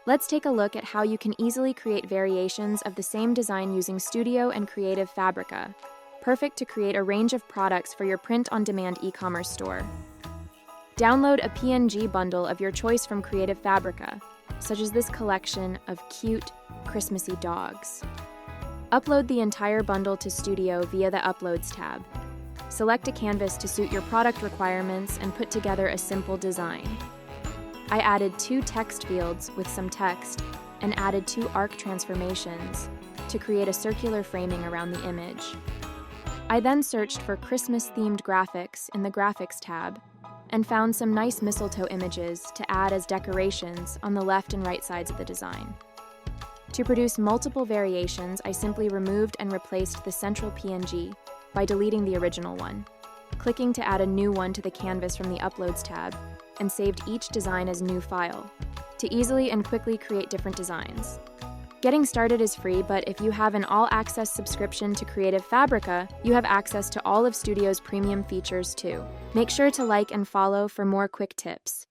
Let's take a look at how you can easily create variations of the same design using Studio and Creative Fabrica, perfect to create a range of products for your print-on-demand e-commerce store. Download a PNG bundle of your choice from Creative Fabrica, such as this collection of cute, Christmassy dogs. Upload the entire bundle to Studio via the Uploads tab. Select a canvas to suit your product requirements and put together a simple design. I added 2 text fields with some text and added 2 arc transformations to create a circular framing around the image. I then searched for Christmas-themed graphics in the Graphics tab and found some nice mistletoe images to add as decorations on the left and right sides of the design. To produce multiple variations, I simply removed and replaced the central PNG by deleting the original one, clicking to add a new one to the canvas from the Uploads tab, and saved each design as new file to easily and quickly create different designs. Getting started is free, but if you have an all-access subscription to Creative Fabrica, you have access to all of Studio's premium features too. Make sure to like and follow for more quick tips.